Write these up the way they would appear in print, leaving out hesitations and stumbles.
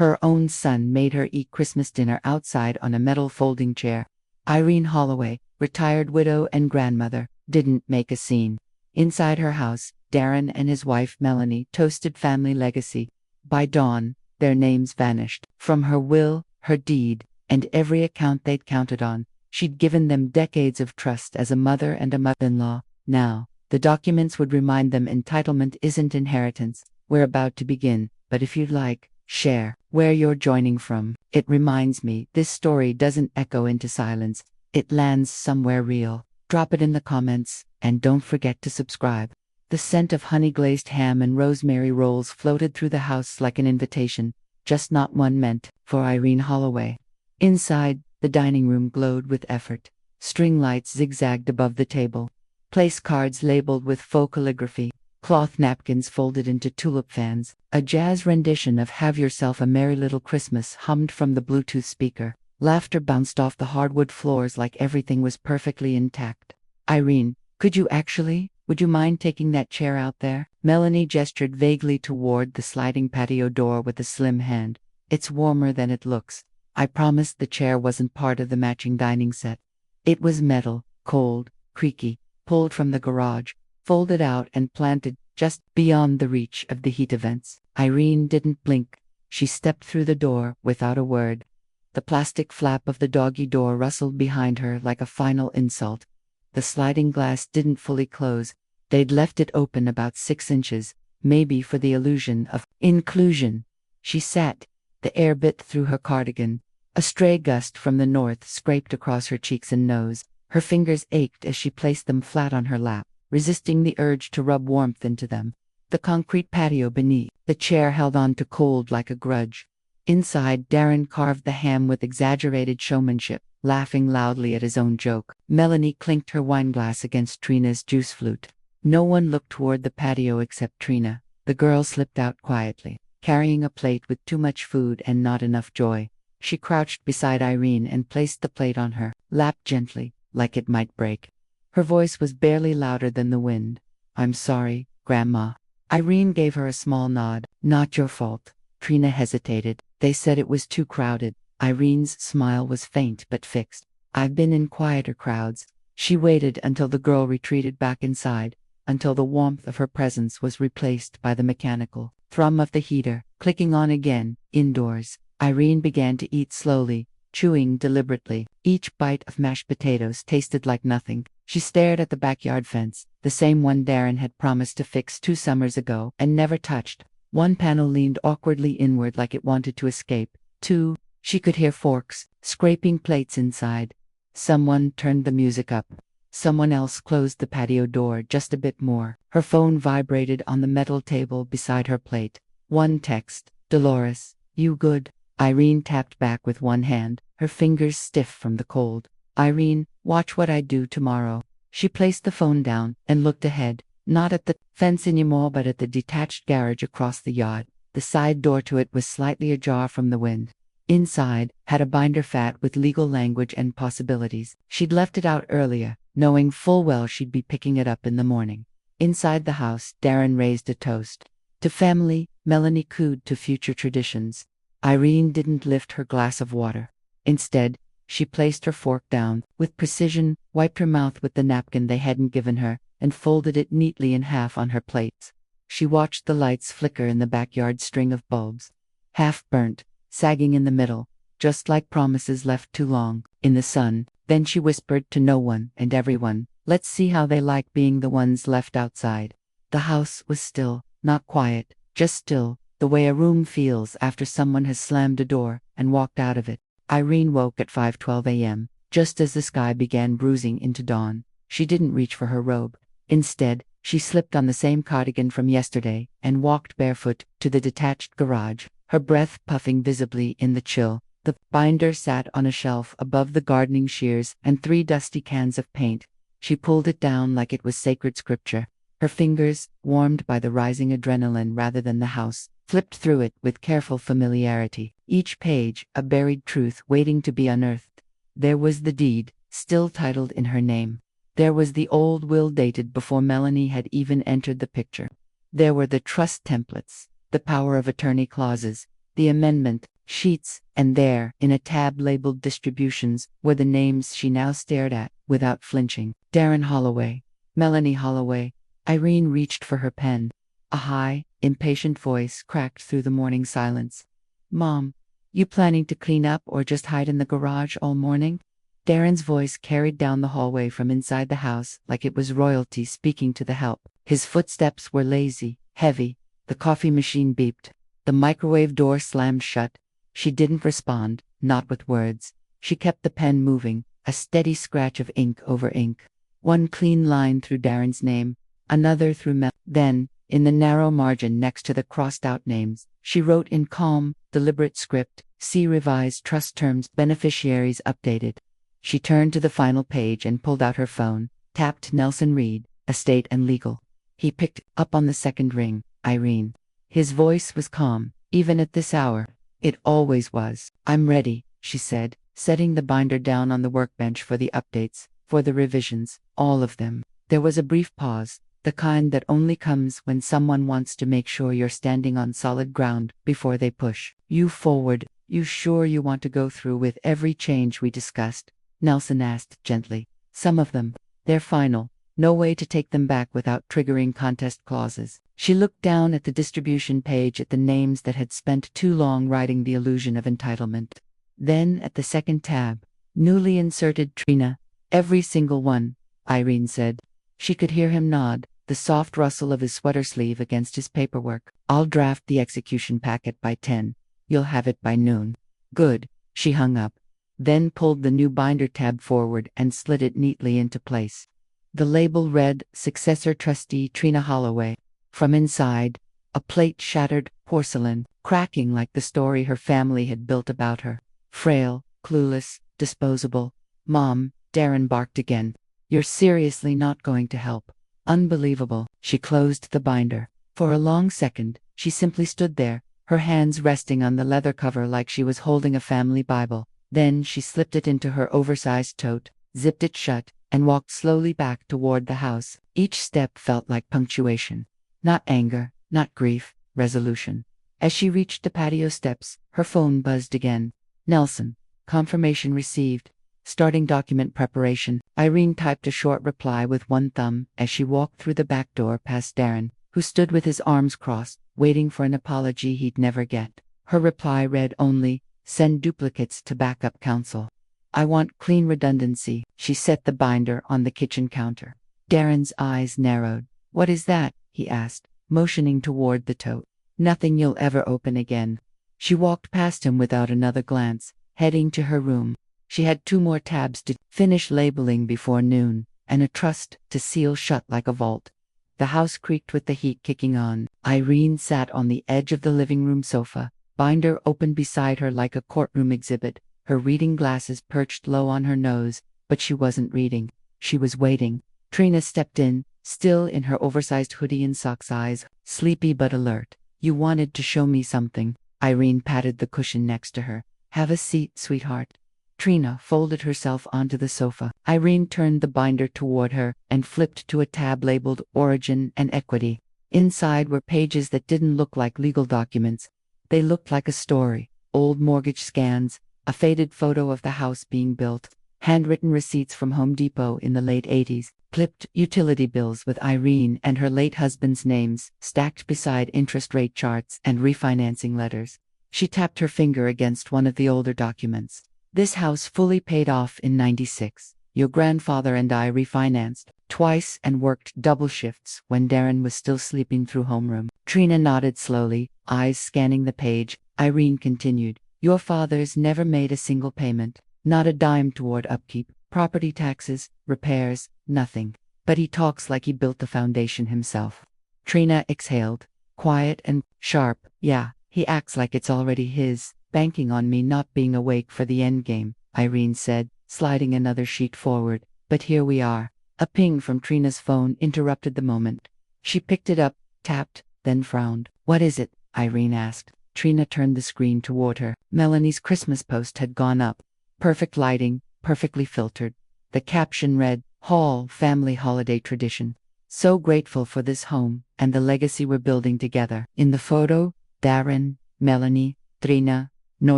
Her own son made her eat Christmas dinner outside on a metal folding chair. Irene Holloway, retired widow and grandmother, didn't make a scene. Inside her house, Darren and his wife Melanie toasted family legacy. By dawn, their names vanished. From her will, her deed, and every account they'd counted on, she'd given them decades of trust as a mother and a mother-in-law. Now, the documents would remind them entitlement isn't inheritance. We're about to begin, but if you'd like, share where you're joining from. It reminds me, this story doesn't echo into silence. It lands somewhere real. Drop it in the comments, and don't forget to subscribe. The scent of honey-glazed ham and rosemary rolls floated through the house like an invitation, just not one meant for Irene Holloway. Inside, the dining room glowed with effort. String lights zigzagged above the table. Place cards labeled with faux calligraphy. Cloth napkins folded into tulip fans. A jazz rendition of Have Yourself a Merry Little Christmas hummed from the Bluetooth speaker. Laughter bounced off the hardwood floors like everything was perfectly intact. Irene, would you mind taking that chair out there? Melanie gestured vaguely toward the sliding patio door with a slim hand. It's warmer than it looks. I promised the chair wasn't part of the matching dining set. It was metal, cold, creaky, pulled from the garage, folded out and planted just beyond the reach of the heat events. Irene didn't blink. She stepped through the door without a word. The plastic flap of the doggy door rustled behind her like a final insult. The sliding glass didn't fully close. They'd left it open about 6 inches, maybe for the illusion of inclusion. She sat. The air bit through her cardigan. A stray gust from the north scraped across her cheeks and nose. Her fingers ached as she placed them flat on her lap, resisting the urge to rub warmth into them. The concrete patio beneath the chair held on to cold like a grudge. Inside, Darren carved the ham with exaggerated showmanship, laughing loudly at his own joke. Melanie clinked her wineglass against Trina's juice flute. No one looked toward the patio except Trina. The girl slipped out quietly, carrying a plate with too much food and not enough joy. She crouched beside Irene and placed the plate on her lap gently, like it might break. Her voice was barely louder than the wind. I'm sorry, Grandma. Irene gave her a small nod. Not your fault. Trina hesitated. They said it was too crowded. Irene's smile was faint but fixed. I've been in quieter crowds. She waited until the girl retreated back inside, until the warmth of her presence was replaced by the mechanical thrum of the heater, clicking on again. Indoors, Irene began to eat slowly, chewing deliberately. Each bite of mashed potatoes tasted like nothing. She stared at the backyard fence, the same one Darren had promised to fix 2 summers ago and never touched. One panel leaned awkwardly inward like it wanted to escape. 2, she could hear forks scraping plates inside. Someone turned the music up. Someone else closed the patio door just a bit more. Her phone vibrated on the metal table beside her plate. One text. Dolores, you good? Irene tapped back with one hand, her fingers stiff from the cold. Irene, watch what I do tomorrow. She placed the phone down and looked ahead, not at the fence anymore but at the detached garage across the yard. The side door to it was slightly ajar from the wind. Inside, had a binder fat with legal language and possibilities. She'd left it out earlier, knowing full well she'd be picking it up in the morning. Inside the house, Darren raised a toast. To family, Melanie cooed to future traditions. Irene didn't lift her glass of water. Instead, she placed her fork down, with precision, wiped her mouth with the napkin they hadn't given her, and folded it neatly in half on her plates. She watched the lights flicker in the backyard string of bulbs. Half burnt, sagging in the middle, just like promises left too long, in the sun. Then she whispered to no one and everyone, let's see how they like being the ones left outside. The house was still, not quiet, just still, the way a room feels after someone has slammed a door and walked out of it. Irene woke at 5:12 a.m., just as the sky began bruising into dawn. She didn't reach for her robe. Instead, she slipped on the same cardigan from yesterday and walked barefoot to the detached garage, her breath puffing visibly in the chill. The binder sat on a shelf above the gardening shears and 3 dusty cans of paint. She pulled it down like it was sacred scripture. Her fingers, warmed by the rising adrenaline rather than the house, flipped through it with careful familiarity. Each page, a buried truth waiting to be unearthed. There was the deed, still titled in her name. There was the old will dated before Melanie had even entered the picture. There were the trust templates, the power of attorney clauses, the amendment sheets, and there, in a tab labeled distributions, were the names she now stared at, without flinching. Darren Holloway. Melanie Holloway. Irene reached for her pen. A high, impatient voice cracked through the morning silence. Mom, you planning to clean up or just hide in the garage all morning? Darren's voice carried down the hallway from inside the house like it was royalty speaking to the help. His footsteps were lazy, heavy. The coffee machine beeped. The microwave door slammed shut. She didn't respond, not with words. She kept the pen moving, a steady scratch of ink over ink. One clean line through Darren's name, another through Mel. Then, in the narrow margin next to the crossed-out names, she wrote in calm, deliberate script, "See revised trust terms, beneficiaries updated." She turned to the final page and pulled out her phone, tapped Nelson Reed, Estate and Legal. He picked up on the second ring. Irene. His voice was calm, even at this hour. It always was. "I'm ready," she said, setting the binder down on the workbench for the updates, for the revisions, all of them. There was a brief pause, the kind that only comes when someone wants to make sure you're standing on solid ground before they push you forward. "You sure you want to go through with every change we discussed?" Nelson asked gently. "Some of them. They're final. No way to take them back without triggering contest clauses." She looked down at the distribution page at the names that had spent too long writing the illusion of entitlement. Then at the second tab, newly inserted Trina. "Every single one," Irene said. She could hear him nod, the soft rustle of his sweater sleeve against his paperwork. "I'll draft the execution packet by 10. You'll have it by noon." "Good." She hung up, then pulled the new binder tab forward and slid it neatly into place. The label read, "Successor Trustee Trina Holloway." From inside, a plate shattered, porcelain, cracking like the story her family had built about her. Frail, clueless, disposable. "Mom," Darren barked again. "You're seriously not going to help?" Unbelievable. She closed the binder. For a long second, she simply stood there, her hands resting on the leather cover like she was holding a family Bible. Then she slipped it into her oversized tote, zipped it shut, and walked slowly back toward the house. Each step felt like punctuation. Not anger, not grief, resolution. As she reached the patio steps, her phone buzzed again. "Nelson. Confirmation received. Starting document preparation." Irene typed a short reply with one thumb as she walked through the back door past Darren, who stood with his arms crossed, waiting for an apology he'd never get. Her reply read only, "Send duplicates to backup counsel." "I want clean redundancy." She set the binder on the kitchen counter. Darren's eyes narrowed. "What is that?" he asked, motioning toward the tote. "Nothing you'll ever open again." She walked past him without another glance, heading to her room. She had 2 more tabs to finish labeling before noon, and a trust to seal shut like a vault. The house creaked with the heat kicking on. Irene sat on the edge of the living room sofa, binder open beside her like a courtroom exhibit, her reading glasses perched low on her nose, but she wasn't reading. She was waiting. Trina stepped in, still in her oversized hoodie and socks, eyes sleepy but alert. "You wanted to show me something." Irene patted the cushion next to her. "Have a seat, sweetheart." Trina folded herself onto the sofa. Irene turned the binder toward her and flipped to a tab labeled Origin and Equity. Inside were pages that didn't look like legal documents. They looked like a story. Old mortgage scans, a faded photo of the house being built, handwritten receipts from Home Depot in the late 80s, clipped utility bills with Irene and her late husband's names, stacked beside interest rate charts and refinancing letters. She tapped her finger against one of the older documents. "This house fully paid off in '96. Your grandfather and I refinanced twice and worked double shifts when Darren was still sleeping through homeroom." Trina nodded slowly, eyes scanning the page. Irene continued, "Your father's never made a single payment, not a dime toward upkeep, property taxes, repairs, nothing. But he talks like he built the foundation himself." Trina exhaled, quiet and sharp. "Yeah, he acts like it's already his, banking on me not being awake for the endgame," Irene said, sliding another sheet forward. "But here we are." A ping from Trina's phone interrupted the moment. She picked it up, tapped, then frowned. "What is it?" Irene asked. Trina turned the screen toward her. Melanie's Christmas post had gone up. Perfect lighting, perfectly filtered. The caption read, "Hall Family Holiday Tradition. So grateful for this home and the legacy we're building together." In the photo, Darren, Melanie, Trina, no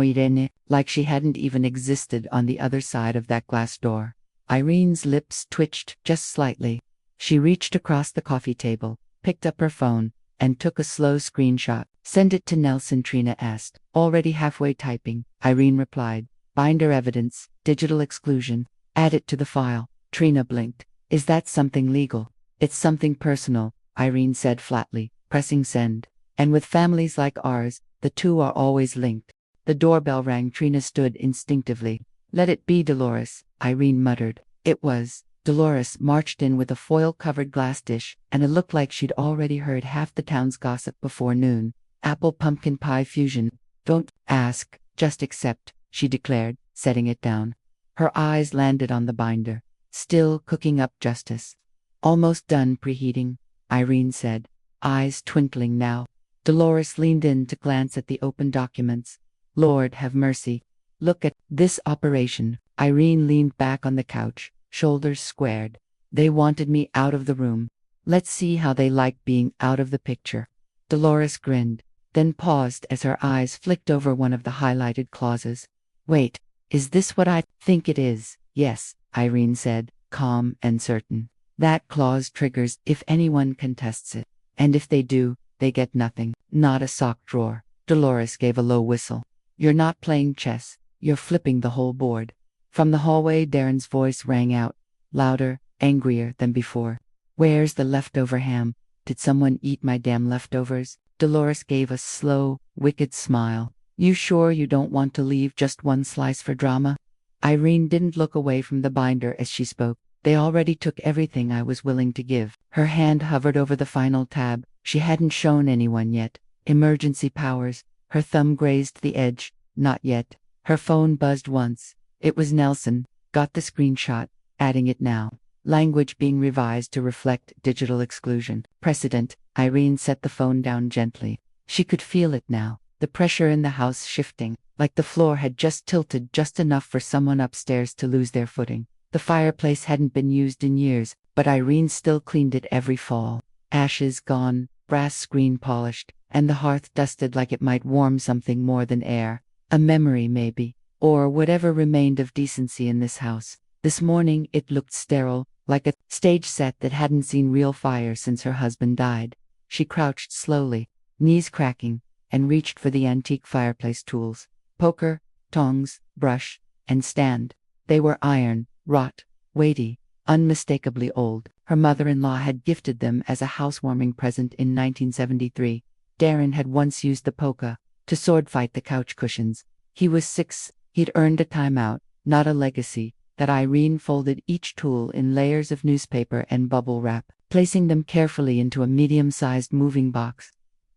Irene, like she hadn't even existed on the other side of that glass door. Irene's lips twitched just slightly. She reached across the coffee table, picked up her phone, and took a slow screenshot. Send it to Nelson, Trina asked. Already halfway typing, Irene replied. Binder evidence, digital exclusion. Add it to the file. Trina blinked. Is that something legal? It's something personal, Irene said flatly, pressing send. And with families like ours, the two are always linked. The doorbell rang. Trina stood instinctively. Let it be Dolores, Irene muttered. It was. Dolores marched in with a foil-covered glass dish, and it looked like she'd already heard half the town's gossip before noon. Apple pumpkin pie fusion. Don't ask, just accept, she declared, setting it down. Her eyes landed on the binder. Still cooking up justice. Almost done preheating, Irene said, eyes twinkling now. Dolores leaned in to glance at the open documents. Lord have mercy. Look at this operation. Irene leaned back on the couch, shoulders squared. They wanted me out of the room. Let's see how they like being out of the picture. Dolores grinned, then paused as her eyes flicked over one of the highlighted clauses. Wait, is this what I think it is? Yes, Irene said, calm and certain. That clause triggers if anyone contests it. And if they do, they get nothing, not a sock drawer. Dolores gave a low whistle. You're not playing chess, you're flipping the whole board. From the hallway, Darren's voice rang out, louder, angrier than before. Where's the leftover ham? Did someone eat my damn leftovers? Dolores gave a slow, wicked smile. You sure you don't want to leave just one slice for drama? Irene didn't look away from the binder as she spoke. They already took everything I was willing to give. Her hand hovered over the final tab. She hadn't shown anyone yet. Emergency powers. Her thumb grazed the edge. Not yet. Her phone buzzed once. It was Nelson. Got the screenshot. Adding it now. Language being revised to reflect digital exclusion. Precedent. Irene set the phone down gently. She could feel it now. The pressure in the house shifting, like the floor had just tilted just enough for someone upstairs to lose their footing. The fireplace hadn't been used in years, but Irene still cleaned it every fall. Ashes gone, brass screen polished, and the hearth dusted like it might warm something more than air. A memory, maybe, or whatever remained of decency in this house. This morning it looked sterile, like a stage set that hadn't seen real fire since her husband died. She crouched slowly, knees cracking, and reached for the antique fireplace tools. Poker, tongs, brush, and stand. They were iron, wrought, weighty, unmistakably old. Her mother-in-law had gifted them as a housewarming present in 1973. Darren had once used the poker to sword-fight the couch cushions. He was 6. He'd earned a timeout, not a legacy. That Irene folded each tool in layers of newspaper and bubble wrap, placing them carefully into a medium-sized moving box.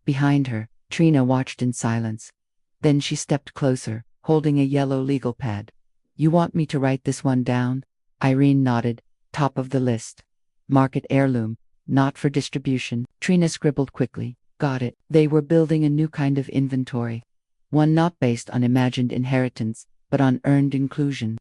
Behind her, Trina watched in silence. Then she stepped closer, holding a yellow legal pad. You want me to write this one down? Irene nodded. Top of the list. Market heirloom, not for distribution. Trina scribbled quickly. Got it. They were building a new kind of inventory. One not based on imagined inheritance, but on earned inclusion.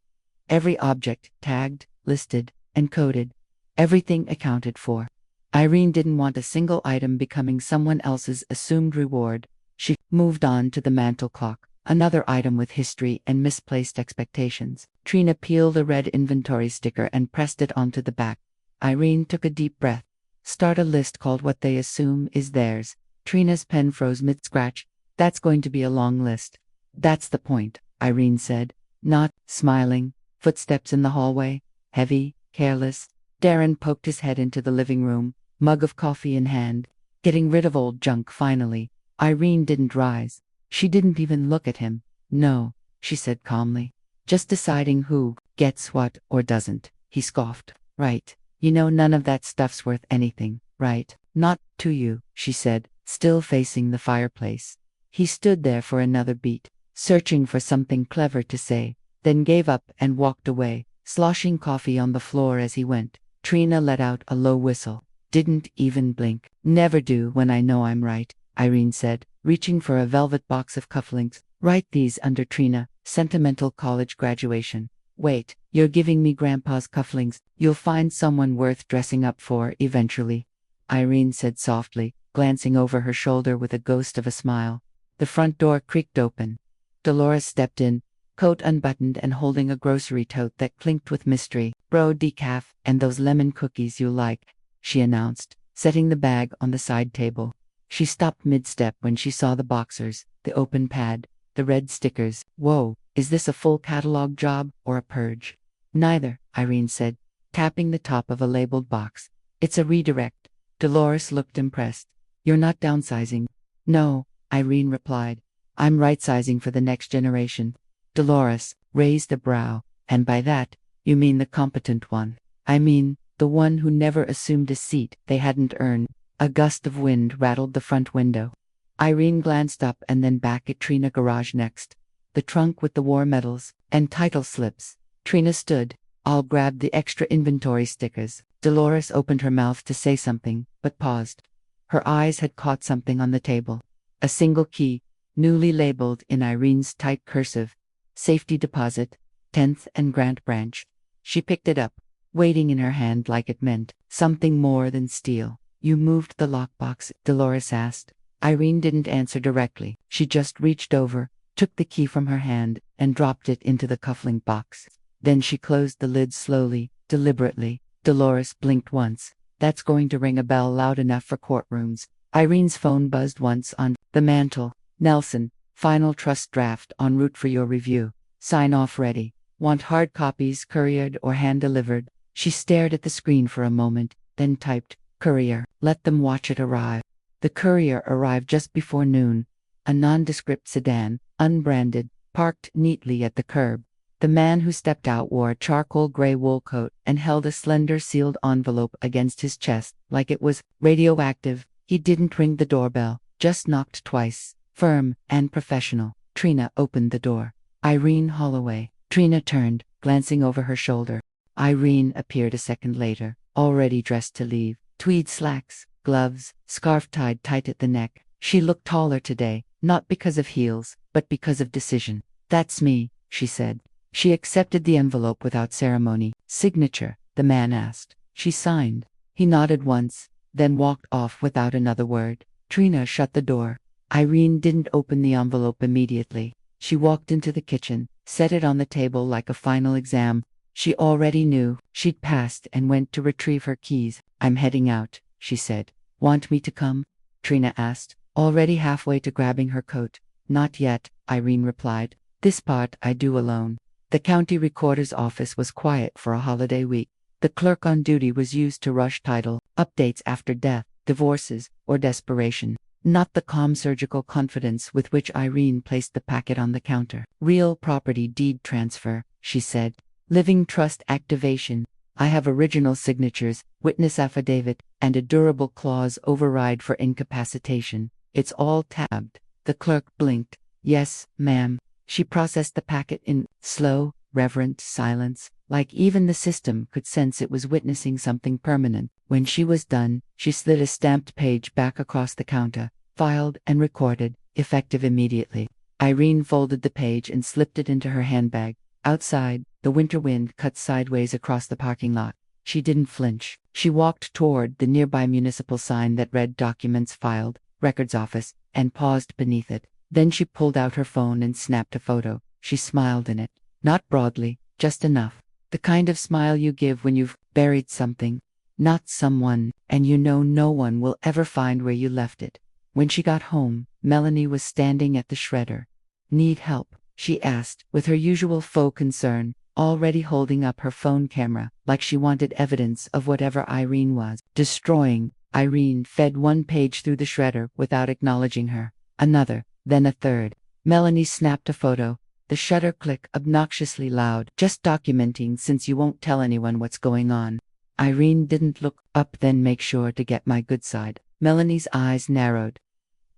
Every object tagged, listed, and coded. Everything accounted for. Irene didn't want a single item becoming someone else's assumed reward. She moved on to the mantel clock, another item with history and misplaced expectations. Trina peeled a red inventory sticker and pressed it onto the back. Irene took a deep breath. Start a list called What They Assume Is Theirs. Trina's pen froze mid-scratch. That's going to be a long list. That's the point, Irene said, not smiling. Footsteps in the hallway, heavy, careless. Darren poked his head into the living room, mug of coffee in hand. Getting rid of old junk finally. Irene didn't rise. She didn't even look at him. No, she said calmly. Just deciding who gets what or doesn't. He scoffed. Right. You know none of that stuff's worth anything, right? Not to you, she said, still facing the fireplace. He stood there for another beat, searching for something clever to say. Then gave up and walked away, sloshing coffee on the floor as he went. Trina let out a low whistle. Didn't even blink. Never do when I know I'm right, Irene said, reaching for a velvet box of cufflinks. Write these under Trina, sentimental college graduation. Wait, you're giving me Grandpa's cufflinks. You'll find someone worth dressing up for eventually, Irene said softly, glancing over her shoulder with a ghost of a smile. The front door creaked open. Dolores stepped in, coat unbuttoned and holding a grocery tote that clinked with mystery. "Bro decaf, and those lemon cookies you like," she announced, setting the bag on the side table. She stopped mid-step when she saw the boxers, the open pad, the red stickers. "Whoa, is this a full catalog job or a purge?" "Neither," Irene said, tapping the top of a labeled box. "It's a redirect." Dolores looked impressed. "You're not downsizing?" "No," Irene replied. "I'm right-sizing for the next generation." Dolores raised a brow. "And by that, you mean the competent one?" "I mean, the one who never assumed a seat they hadn't earned." A gust of wind rattled the front window. Irene glanced up and then back at Trina garage next. The trunk with the war medals and title slips. Trina stood. "I'll grab the extra inventory stickers." Dolores opened her mouth to say something, but paused. Her eyes had caught something on the table. A single key, newly labeled in Irene's tight cursive. "Safety deposit, 10th and Grant Branch." She picked it up, waiting in her hand like it meant something more than steel. "You moved the lockbox?" Dolores asked. Irene didn't answer directly. She just reached over, took the key from her hand, and dropped it into the cufflink box. Then she closed the lid slowly, deliberately. Dolores blinked once. "That's going to ring a bell loud enough for courtrooms." Irene's phone buzzed once on the mantle. "Nelson, final trust draft en route for your review. Sign off ready. Want hard copies couriered or hand-delivered?" She stared at the screen for a moment, then typed, "Courier, let them watch it arrive." The courier arrived just before noon. A nondescript sedan, unbranded, parked neatly at the curb. The man who stepped out wore a charcoal gray wool coat and held a slender sealed envelope against his chest, like it was radioactive. He didn't ring the doorbell, just knocked twice, firm and professional. Trina opened the door. "Irene Holloway." Trina turned, glancing over her shoulder. Irene appeared a second later, already dressed to leave. Tweed slacks, gloves, scarf tied tight at the neck. She looked taller today, not because of heels, but because of decision. "That's me," she said. She accepted the envelope without ceremony. "Signature?" the man asked. She signed. He nodded once, then walked off without another word. Trina shut the door. Irene didn't open the envelope immediately. She walked into the kitchen, set it on the table like a final exam. She already knew. She'd passed and went to retrieve her keys. "I'm heading out," she said. "Want me to come?" Trina asked, already halfway to grabbing her coat. "Not yet," Irene replied. "This part I do alone." The county recorder's office was quiet for a holiday week. The clerk on duty was used to rush title updates after death, divorces, or desperation. Not the calm surgical confidence with which Irene placed the packet on the counter. "Real property deed transfer," she said. "Living trust activation. I have original signatures, witness affidavit, and a durable clause override for incapacitation. It's all tabbed." The clerk blinked. "Yes, ma'am." She processed the packet in slow, reverent silence, like even the system could sense it was witnessing something permanent. When she was done, she slid a stamped page back across the counter, filed and recorded, effective immediately. Irene folded the page and slipped it into her handbag. Outside, the winter wind cut sideways across the parking lot. She didn't flinch. She walked toward the nearby municipal sign that read "Documents Filed, Records Office," and paused beneath it. Then she pulled out her phone and snapped a photo. She smiled in it. Not broadly, just enough. The kind of smile you give when you've buried something. Not someone, and you know no one will ever find where you left it. When she got home, Melanie was standing at the shredder. "Need help?" she asked, with her usual faux concern, already holding up her phone camera, like she wanted evidence of whatever Irene was destroying. Irene fed one page through the shredder without acknowledging her. Another, then a third. Melanie snapped a photo. The shutter clicked obnoxiously loud. "Just documenting since you won't tell anyone what's going on." Irene didn't look up. "Then make sure to get my good side." Melanie's eyes narrowed.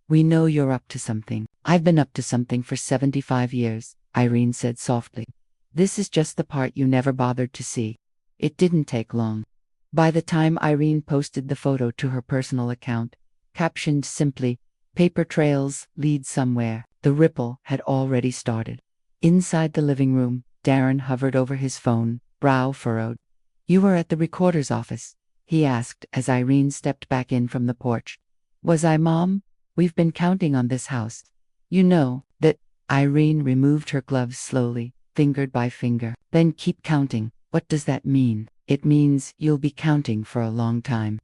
"We know you're up to something." "I've been up to something for 75 years, Irene said softly. "This is just the part you never bothered to see." It didn't take long. By the time Irene posted the photo to her personal account, captioned simply, "Paper trails lead somewhere," the ripple had already started. Inside the living room, Darren hovered over his phone, brow furrowed. "You were at the recorder's office?" he asked as Irene stepped back in from the porch. "Was I, Mom? We've been counting on this house." You know that. Irene removed her gloves slowly, finger by finger. Then keep counting. What does that mean? It means you'll be counting for a long time.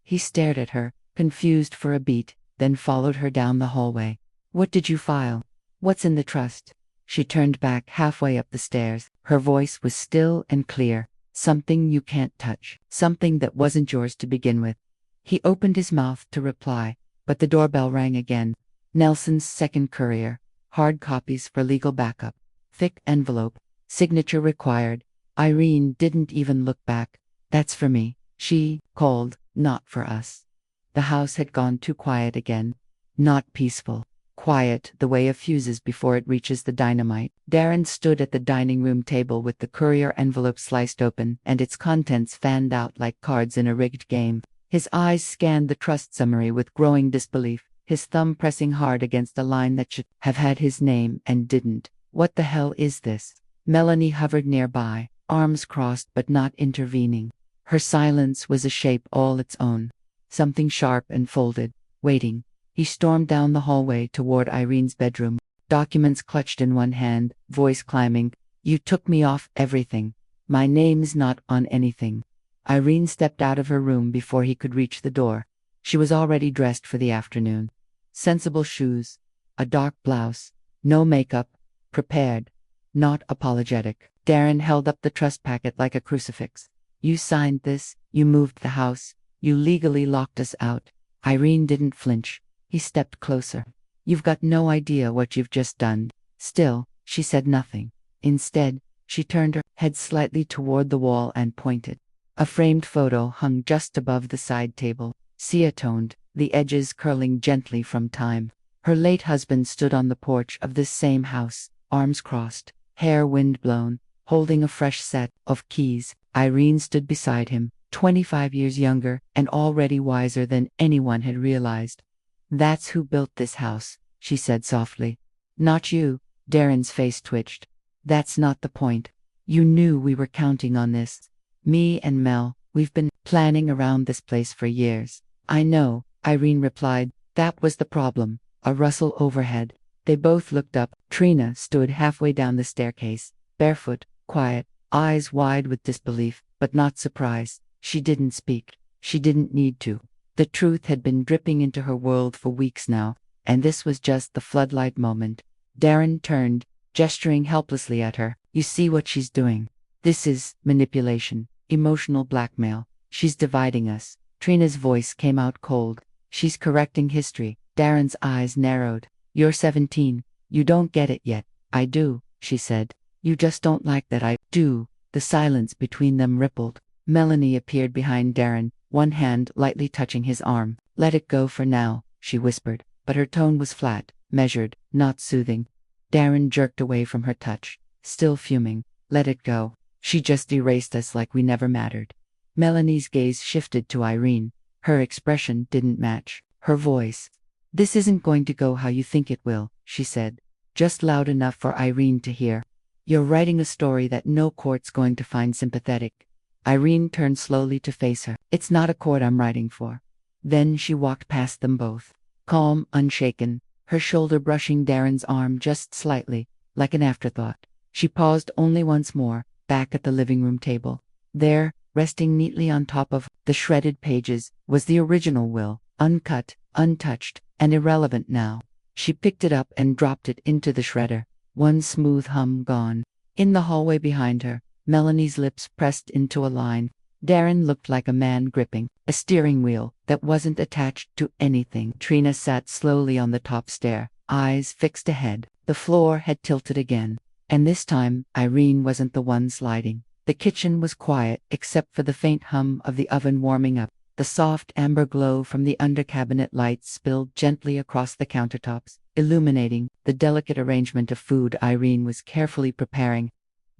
He stared at her, confused for a beat, then followed her down the hallway. What did you file? What's in the trust? She turned back halfway up the stairs. Her voice was still and clear. Something you can't touch. Something that wasn't yours to begin with. He opened his mouth to reply, but the doorbell rang again. Nelson's second courier. Hard copies for legal backup. Thick envelope. Signature required. Irene didn't even look back. That's for me, she called, not for us. The house had gone too quiet again. Not peaceful. Quiet the way a fuse is before it reaches the dynamite. Darren stood at the dining room table with the courier envelope sliced open and its contents fanned out like cards in a rigged game. His eyes scanned the trust summary with growing disbelief, his thumb pressing hard against a line that should have had his name and didn't. What the hell is this? Melanie hovered nearby, arms crossed but not intervening. Her silence was a shape all its own. Something sharp and folded, waiting. He stormed down the hallway toward Irene's bedroom, documents clutched in one hand, voice climbing. You took me off everything. My name's not on anything. Irene stepped out of her room before he could reach the door. She was already dressed for the afternoon. Sensible shoes, a dark blouse, no makeup, prepared, not apologetic. Darren held up the trust packet like a crucifix. You signed this, you moved the house, you legally locked us out. Irene didn't flinch. He stepped closer. You've got no idea what you've just done. Still, she said nothing. Instead, she turned her head slightly toward the wall and pointed. A framed photo hung just above the side table, sepia-toned, the edges curling gently from time. Her late husband stood on the porch of this same house, arms crossed, hair wind-blown, holding a fresh set of keys. Irene stood beside him, 25 years younger and already wiser than anyone had realized. That's who built this house, she said softly. Not you. Darren's face twitched. That's not the point. You knew we were counting on this. Me and Mel, we've been planning around this place for years. I know, Irene replied. That was the problem. A rustle overhead. They both looked up. Trina stood halfway down the staircase, barefoot, quiet, eyes wide with disbelief, but not surprise. She didn't speak. She didn't need to. The truth had been dripping into her world for weeks now, and this was just the floodlight moment. Darren turned, gesturing helplessly at her. You see what she's doing? This is manipulation, emotional blackmail. She's dividing us. Trina's voice came out cold. She's correcting history. Darren's eyes narrowed. You're 17. You don't get it yet. I do, she said. You just don't like that I do. The silence between them rippled. Melanie appeared behind Darren, one hand lightly touching his arm. Let it go for now, she whispered, but her tone was flat, measured, not soothing. Darren jerked away from her touch, still fuming. Let it go. She just erased us like we never mattered. Melanie's gaze shifted to Irene. Her expression didn't match. Her voice. This isn't going to go how you think it will, she said, just loud enough for Irene to hear. You're writing a story that no court's going to find sympathetic. Irene turned slowly to face her. It's not a court I'm writing for. Then she walked past them both, calm, unshaken, her shoulder brushing Darren's arm just slightly, like an afterthought. She paused only once more, back at the living room table. There, resting neatly on top of the shredded pages, was the original will, uncut, untouched, and irrelevant now. She picked it up and dropped it into the shredder. One smooth hum gone. In the hallway behind her, Melanie's lips pressed into a line. Darren looked like a man gripping a steering wheel that wasn't attached to anything. Trina sat slowly on the top stair, eyes fixed ahead. The floor had tilted again. And this time, Irene wasn't the one sliding. The kitchen was quiet, except for the faint hum of the oven warming up. The soft amber glow from the under-cabinet lights spilled gently across the countertops, illuminating the delicate arrangement of food Irene was carefully preparing.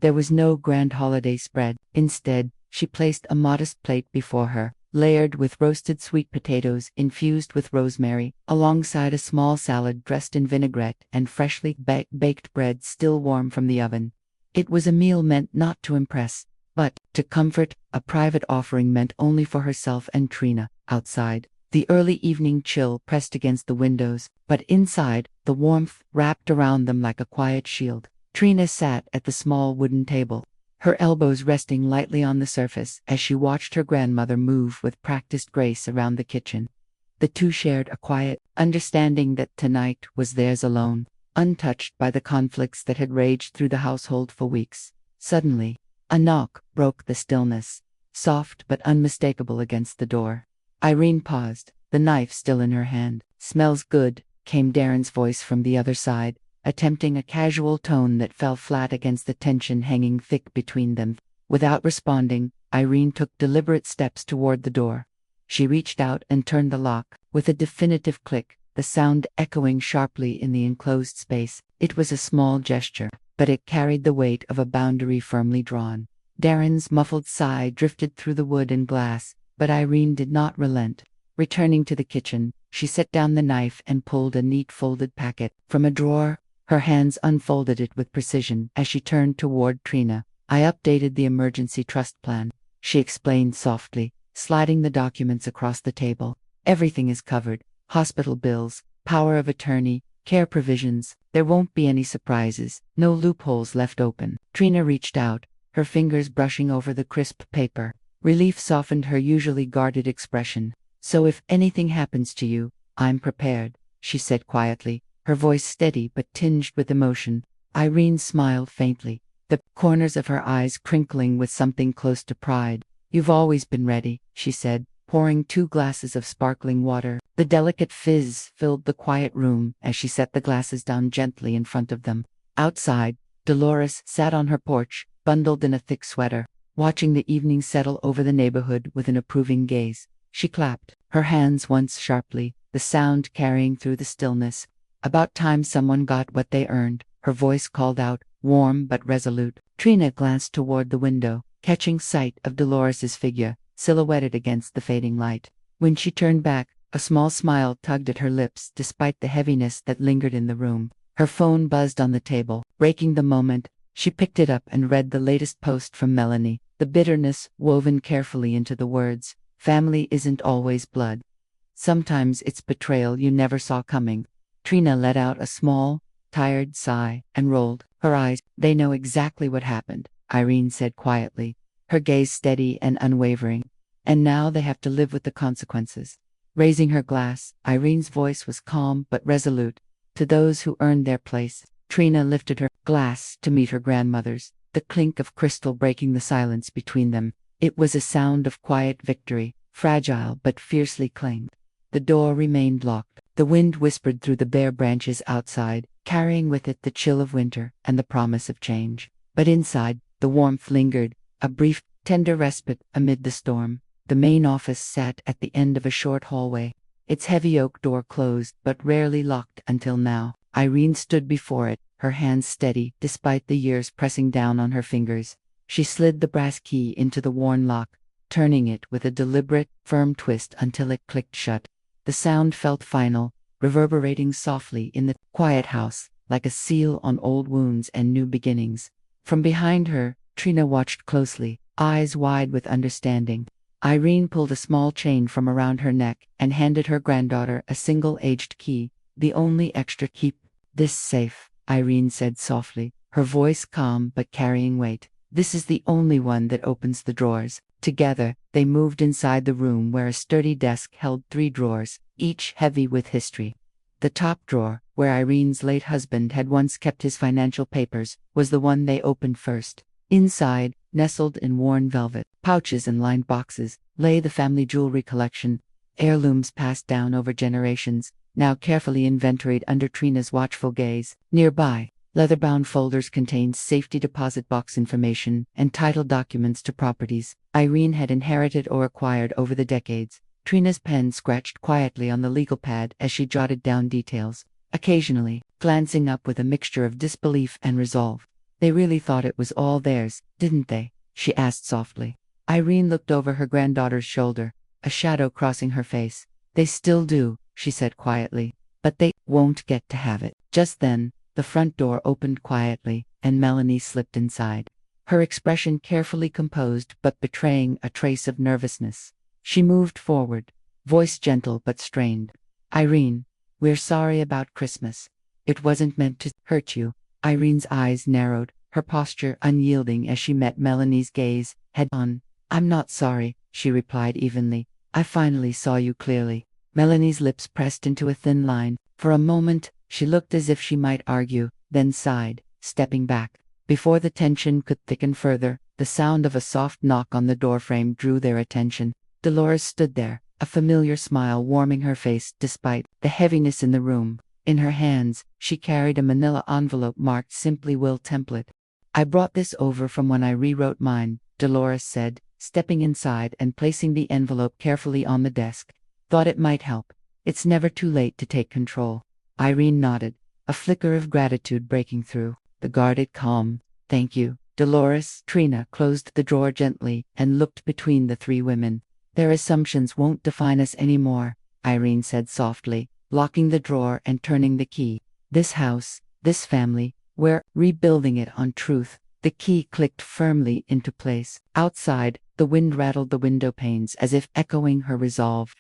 There was no grand holiday spread. Instead, she placed a modest plate before her, layered with roasted sweet potatoes infused with rosemary, alongside a small salad dressed in vinaigrette and freshly baked bread still warm from the oven. It was a meal meant not to impress, but to comfort, a private offering meant only for herself and Trina. Outside, The early evening chill pressed against the windows, but inside, the warmth wrapped around them like a quiet shield. Trina sat at the small wooden table, her elbows resting lightly on the surface as she watched her grandmother move with practiced grace around the kitchen. The two shared a quiet understanding that tonight was theirs alone, untouched by the conflicts that had raged through the household for weeks. Suddenly, a knock broke the stillness, soft but unmistakable against the door. Irene paused, the knife still in her hand. "Smells good," came Darren's voice from the other side, attempting a casual tone that fell flat against the tension hanging thick between them. Without responding, Irene took deliberate steps toward the door. She reached out and turned the lock, with a definitive click, the sound echoing sharply in the enclosed space. It was a small gesture, but it carried the weight of a boundary firmly drawn. Darren's muffled sigh drifted through the wood and glass, but Irene did not relent. Returning to the kitchen, she set down the knife and pulled a neat folded packet from a drawer. Her hands unfolded it with precision as she turned toward Trina. "I updated the emergency trust plan," she explained softly, sliding the documents across the table. "Everything is covered. Hospital bills, power of attorney, care provisions. There won't be any surprises, no loopholes left open." Trina reached out, her fingers brushing over the crisp paper. Relief softened her usually guarded expression. "So if anything happens to you, I'm prepared," she said quietly, her voice steady but tinged with emotion. Irene smiled faintly, the corners of her eyes crinkling with something close to pride. "You've always been ready," she said, pouring 2 glasses of sparkling water. The delicate fizz filled the quiet room as she set the glasses down gently in front of them. Outside, Dolores sat on her porch, bundled in a thick sweater, watching the evening settle over the neighborhood with an approving gaze. She clapped her hands once sharply, the sound carrying through the stillness. "About time someone got what they earned," her voice called out, warm but resolute. Trina glanced toward the window, catching sight of Dolores's figure, silhouetted against the fading light. When she turned back, a small smile tugged at her lips despite the heaviness that lingered in the room. Her phone buzzed on the table, breaking the moment. She picked it up and read the latest post from Melanie, the bitterness woven carefully into the words. "Family isn't always blood. Sometimes it's betrayal you never saw coming." Trina let out a small, tired sigh and rolled her eyes. "They know exactly what happened," Irene said quietly, her gaze steady and unwavering. "And now they have to live with the consequences." Raising her glass, Irene's voice was calm but resolute. "To those who earned their place." Trina lifted her glass to meet her grandmother's, the clink of crystal breaking the silence between them. It was a sound of quiet victory, fragile but fiercely claimed. The door remained locked. The wind whispered through the bare branches outside, carrying with it the chill of winter and the promise of change. But inside, the warmth lingered, a brief, tender respite amid the storm. The main office sat at the end of a short hallway, its heavy oak door closed but rarely locked until now. Irene stood before it, her hands steady despite the years pressing down on her fingers. She slid the brass key into the worn lock, turning it with a deliberate, firm twist until it clicked shut. The sound felt final, reverberating softly in the quiet house, like a seal on old wounds and new beginnings. From behind her, Trina watched closely, eyes wide with understanding. Irene pulled a small chain from around her neck and handed her granddaughter a single-aged key, the only extra. "Keep this safe," Irene said softly, her voice calm but carrying weight. "This is the only one that opens the drawers." Together, they moved inside the room where a sturdy desk held 3 drawers, each heavy with history. The top drawer, where Irene's late husband had once kept his financial papers, was the one they opened first. Inside, nestled in worn velvet, pouches and lined boxes, lay the family jewelry collection, heirlooms passed down over generations, now carefully inventoried under Trina's watchful gaze. Nearby, leather-bound folders contained safety deposit box information and title documents to properties Irene had inherited or acquired over the decades. Trina's pen scratched quietly on the legal pad as she jotted down details, occasionally glancing up with a mixture of disbelief and resolve. "They really thought it was all theirs, didn't they?" she asked softly. Irene looked over her granddaughter's shoulder, a shadow crossing her face. "They still do," she said quietly, "but they won't get to have it." Just then, the front door opened quietly, and Melanie slipped inside, her expression carefully composed but betraying a trace of nervousness. She moved forward, voice gentle but strained. Irene, we're sorry about Christmas. It wasn't meant to hurt you. Irene's eyes narrowed, her posture unyielding as she met Melanie's gaze, head on. I'm not sorry, she replied evenly. I finally saw you clearly. Melanie's lips pressed into a thin line. For a moment, she looked as if she might argue, then sighed, stepping back. Before the tension could thicken further, the sound of a soft knock on the doorframe drew their attention. Dolores stood there, a familiar smile warming her face despite the heaviness in the room. In her hands, she carried a manila envelope marked Simply Will template. I brought this over from when I rewrote mine, Dolores said, stepping inside and placing the envelope carefully on the desk. Thought it might help. It's never too late to take control. Irene nodded, a flicker of gratitude breaking through the guarded calm. Thank you, Dolores. Trina closed the drawer gently and looked between the three women. Their assumptions won't define us anymore, Irene said softly, locking the drawer and turning the key. This house, this family, we're rebuilding it on truth. The key clicked firmly into place. Outside, the wind rattled the window panes as if echoing her resolve.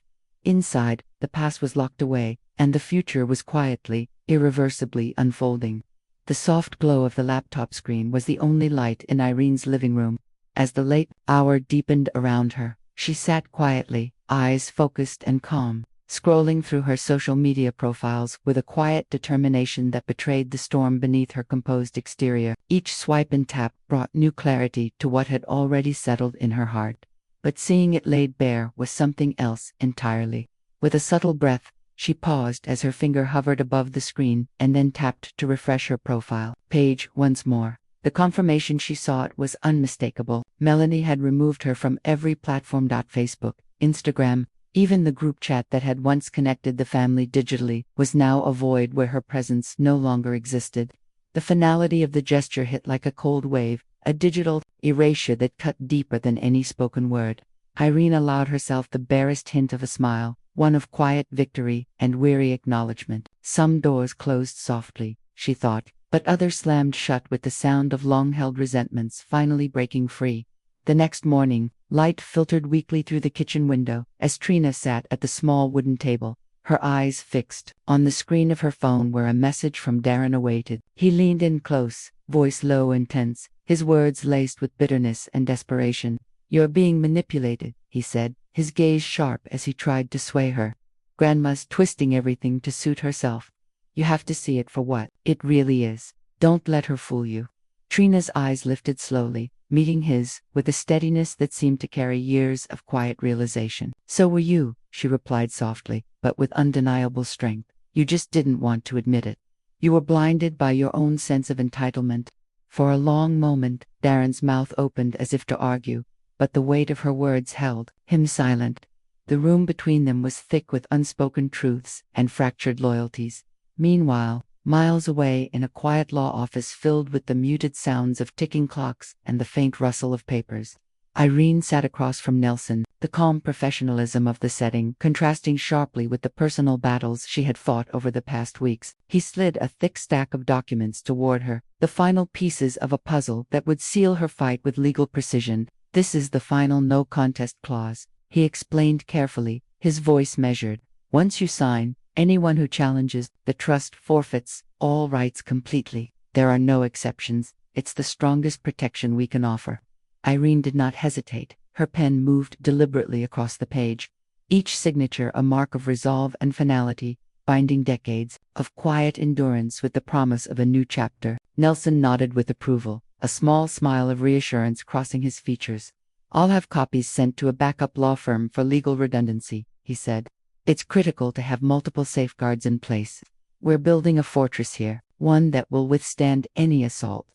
Inside, the past was locked away, and the future was quietly, irreversibly unfolding. The soft glow of the laptop screen was the only light in Irene's living room. As the late hour deepened around her, she sat quietly, eyes focused and calm, scrolling through her social media profiles with a quiet determination that betrayed the storm beneath her composed exterior. Each swipe and tap brought new clarity to what had already settled in her heart. But seeing it laid bare was something else entirely. With a subtle breath, she paused as her finger hovered above the screen and then tapped to refresh her profile page once more. The confirmation she sought was unmistakable. Melanie had removed her from every platform. Facebook, Instagram, even the group chat that had once connected the family digitally was now a void where her presence no longer existed. The finality of the gesture hit like a cold wave, a digital erasure that cut deeper than any spoken word. Irene allowed herself the barest hint of a smile, one of quiet victory and weary acknowledgement. Some doors closed softly, she thought, but others slammed shut with the sound of long-held resentments finally breaking free. The next morning, light filtered weakly through the kitchen window as Trina sat at the small wooden table, her eyes fixed on the screen of her phone where a message from Darren awaited. He leaned in close, voice low and tense, his words laced with bitterness and desperation. You're being manipulated, he said, his gaze sharp as he tried to sway her. Grandma's twisting everything to suit herself. You have to see it for what it really is. Don't let her fool you. Trina's eyes lifted slowly, meeting his with a steadiness that seemed to carry years of quiet realization. So were you, she replied softly, but with undeniable strength. You just didn't want to admit it. You were blinded by your own sense of entitlement. For a long moment, Darren's mouth opened as if to argue, but the weight of her words held him silent. The room between them was thick with unspoken truths and fractured loyalties. Meanwhile, miles away in a quiet law office filled with the muted sounds of ticking clocks and the faint rustle of papers, Irene sat across from Nelson, the calm professionalism of the setting contrasting sharply with the personal battles she had fought over the past weeks. He slid a thick stack of documents toward her, the final pieces of a puzzle that would seal her fight with legal precision. This is the final no contest clause, he explained carefully, his voice measured. Once you sign, anyone who challenges the trust forfeits all rights completely. There are no exceptions. It's the strongest protection we can offer. Irene did not hesitate. Her pen moved deliberately across the page, each signature a mark of resolve and finality, binding decades of quiet endurance with the promise of a new chapter. Nelson nodded with approval, a small smile of reassurance crossing his features. I'll have copies sent to a backup law firm for legal redundancy, he said. It's critical to have multiple safeguards in place. We're building a fortress here, one that will withstand any assault.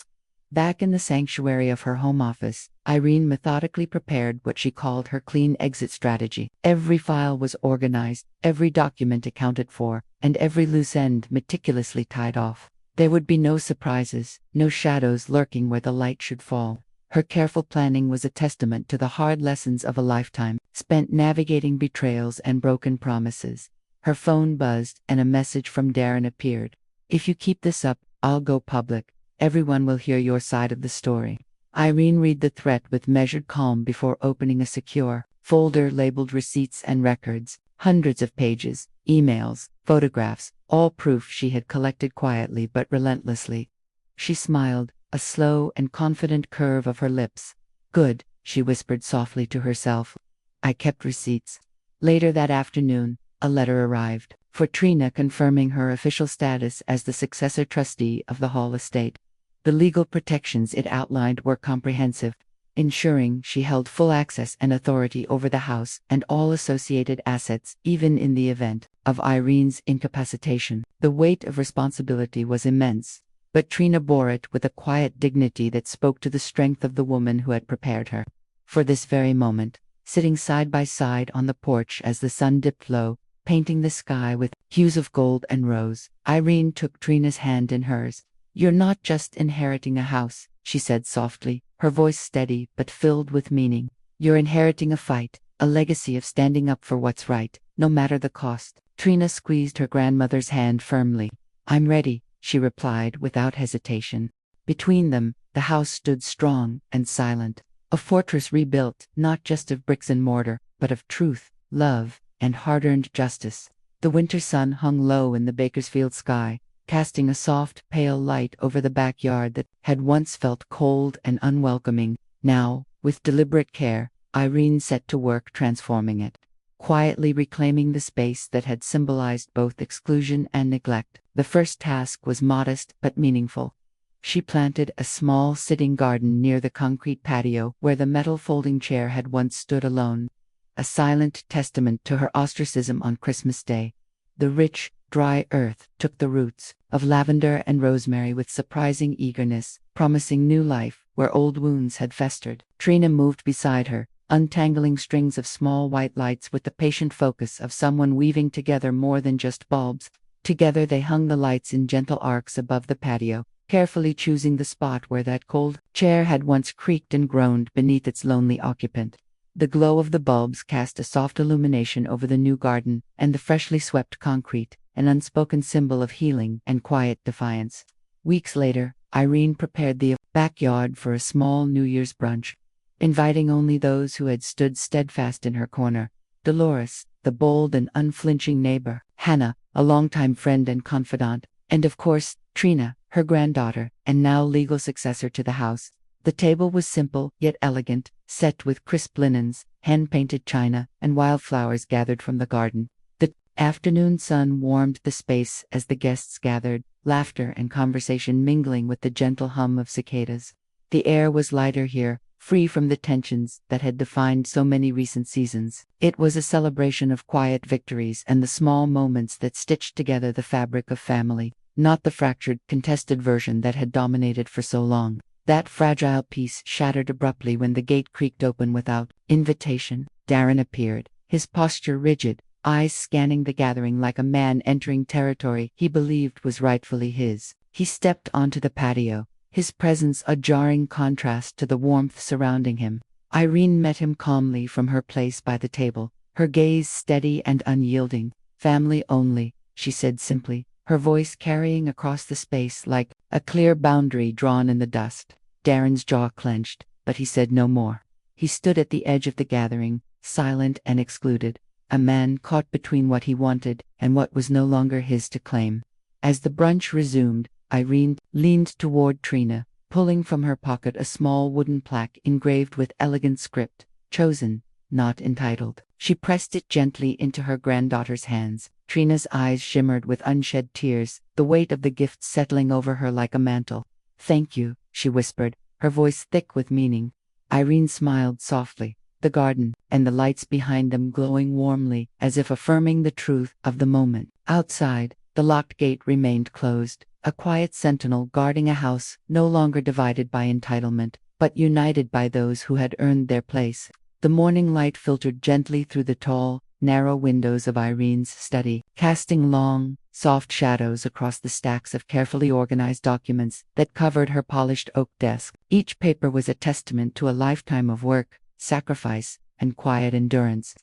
Back in the sanctuary of her home office, Irene methodically prepared what she called her clean exit strategy. Every file was organized, every document accounted for, and every loose end meticulously tied off. There would be no surprises, no shadows lurking where the light should fall. Her careful planning was a testament to the hard lessons of a lifetime, spent navigating betrayals and broken promises. Her phone buzzed, and a message from Darren appeared. If you keep this up, I'll go public. Everyone will hear your side of the story. Irene read the threat with measured calm before opening a secure folder labeled Receipts and Records. Hundreds of pages, emails, photographs, all proof she had collected quietly but relentlessly. She smiled, a slow and confident curve of her lips. Good, she whispered softly to herself. I kept receipts. Later that afternoon, a letter arrived, for Trina confirming her official status as the successor trustee of the Hall estate. The legal protections it outlined were comprehensive, ensuring she held full access and authority over the house and all associated assets, even in the event of Irene's incapacitation. The weight of responsibility was immense, but Trina bore it with a quiet dignity that spoke to the strength of the woman who had prepared her for this very moment. Sitting side by side on the porch as the sun dipped low, painting the sky with hues of gold and rose, Irene took Trina's hand in hers. You're not just inheriting a house, she said softly, her voice steady but filled with meaning. You're inheriting a fight, a legacy of standing up for what's right, no matter the cost. Trina squeezed her grandmother's hand firmly. I'm ready, she replied without hesitation. Between them, the house stood strong and silent, a fortress rebuilt not just of bricks and mortar, but of truth, love, and hard-earned justice. The winter sun hung low in the Bakersfield sky, casting a soft, pale light over the backyard that had once felt cold and unwelcoming. Now, with deliberate care, Irene set to work transforming it, quietly reclaiming the space that had symbolized both exclusion and neglect. The first task was modest but meaningful. She planted a small sitting garden near the concrete patio where the metal folding chair had once stood alone, a silent testament to her ostracism on Christmas Day. The rich, dry earth took the roots of lavender and rosemary with surprising eagerness, promising new life where old wounds had festered. Trina moved beside her, untangling strings of small white lights with the patient focus of someone weaving together more than just bulbs. Together they hung the lights in gentle arcs above the patio, carefully choosing the spot where that cold chair had once creaked and groaned beneath its lonely occupant. The glow of the bulbs cast a soft illumination over the new garden and the freshly swept concrete, an unspoken symbol of healing and quiet defiance. Weeks later, Irene prepared the backyard for a small New Year's brunch, inviting only those who had stood steadfast in her corner. Dolores, the bold and unflinching neighbor; Hannah, a longtime friend and confidant; and of course, Trina, her granddaughter, and now legal successor to the house. The table was simple, yet elegant, set with crisp linens, hand-painted china, and wildflowers gathered from the garden. The afternoon sun warmed the space as the guests gathered, laughter and conversation mingling with the gentle hum of cicadas. The air was lighter here, free from the tensions that had defined so many recent seasons. It was a celebration of quiet victories and the small moments that stitched together the fabric of family, not the fractured, contested version that had dominated for so long. That fragile piece shattered abruptly when the gate creaked open without invitation. Darren appeared, his posture rigid, eyes scanning the gathering like a man entering territory he believed was rightfully his. He stepped onto the patio, his presence a jarring contrast to the warmth surrounding him. Irene met him calmly from her place by the table, her gaze steady and unyielding. Family only, she said simply, her voice carrying across the space like a clear boundary drawn in the dust. Darren's jaw clenched, but he said no more. He stood at the edge of the gathering, silent and excluded, a man caught between what he wanted and what was no longer his to claim. As the brunch resumed, Irene leaned toward Trina, pulling from her pocket a small wooden plaque engraved with elegant script, "Chosen, not entitled." She pressed it gently into her granddaughter's hands. Trina's eyes shimmered with unshed tears, the weight of the gift settling over her like a mantle. "Thank you," she whispered, her voice thick with meaning. Irene smiled softly, the garden and the lights behind them glowing warmly, as if affirming the truth of the moment. Outside, the locked gate remained closed, a quiet sentinel guarding a house no longer divided by entitlement, but united by those who had earned their place. The morning light filtered gently through the tall, narrow windows of Irene's study, casting long, soft shadows across the stacks of carefully organized documents that covered her polished oak desk. Each paper was a testament to a lifetime of work, sacrifice, and quiet endurance,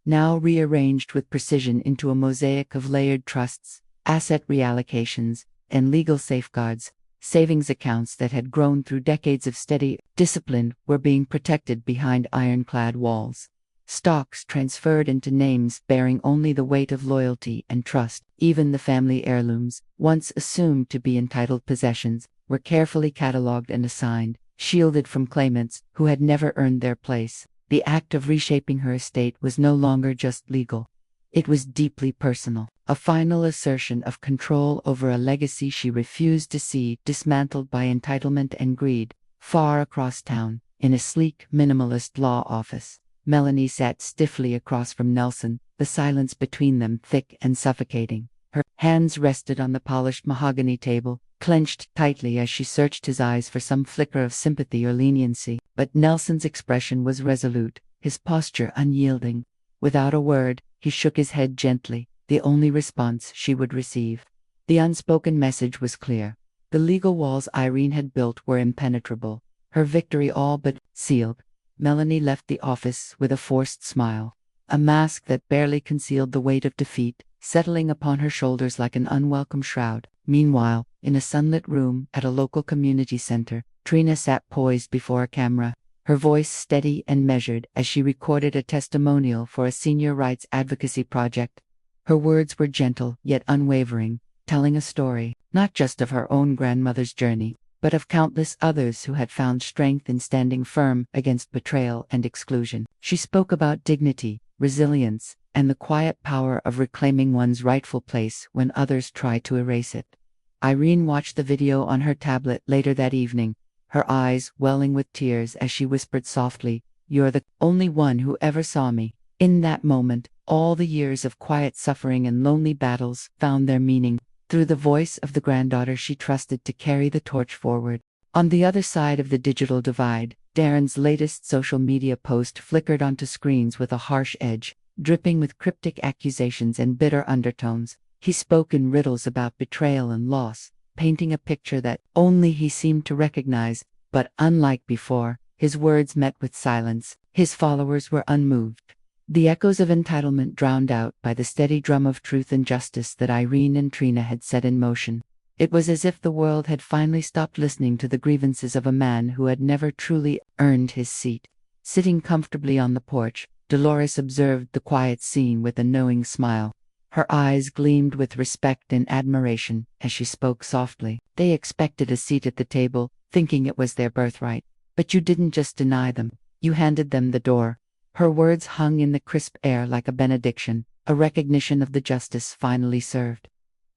now rearranged with precision into a mosaic of layered trusts, asset reallocations, and legal safeguards. Savings accounts that had grown through decades of steady discipline were being protected behind ironclad walls. stocks transferred into names bearing only the weight of loyalty and trust. Even the family heirlooms, once assumed to be entitled possessions, were carefully catalogued and assigned, shielded from claimants who had never earned their place. The act of reshaping her estate was no longer just legal. It was deeply personal, a final assertion of control over a legacy she refused to see dismantled by entitlement and greed. Far across town, in a sleek, minimalist law office, Melanie sat stiffly across from Nelson, the silence between them thick and suffocating. Her hands rested on the polished mahogany table, clenched tightly as she searched his eyes for some flicker of sympathy or leniency. But Nelson's expression was resolute, his posture unyielding. Without a word, he shook his head gently, the only response she would receive. The unspoken message was clear. The legal walls Irene had built were impenetrable, her victory all but sealed. Melanie left the office with a forced smile, a mask that barely concealed the weight of defeat, settling upon her shoulders like an unwelcome shroud. Meanwhile, in a sunlit room at a local community center, Trina sat poised before a camera, her voice steady and measured as she recorded a testimonial for a senior rights advocacy project. Her words were gentle yet unwavering, telling a story, not just of her own grandmother's journey, but of countless others who had found strength in standing firm against betrayal and exclusion. She spoke about dignity, resilience, and the quiet power of reclaiming one's rightful place when others try to erase it. Irene watched the video on her tablet later that evening, her eyes welling with tears as she whispered softly, "You're the only one who ever saw me." In that moment, all the years of quiet suffering and lonely battles found their meaning, through the voice of the granddaughter she trusted to carry the torch forward. On the other side of the digital divide, Darren's latest social media post flickered onto screens with a harsh edge, dripping with cryptic accusations and bitter undertones. He spoke in riddles about betrayal and loss, painting a picture that only he seemed to recognize, but unlike before, his words met with silence. His followers were unmoved. The echoes of entitlement drowned out by the steady drum of truth and justice that Irene and Trina had set in motion. It was as if the world had finally stopped listening to the grievances of a man who had never truly earned his seat. Sitting comfortably on the porch, Dolores observed the quiet scene with a knowing smile. Her eyes gleamed with respect and admiration as she spoke softly. "They expected a seat at the table, thinking it was their birthright. But you didn't just deny them, you handed them the door." Her words hung in the crisp air like a benediction, a recognition of the justice finally served.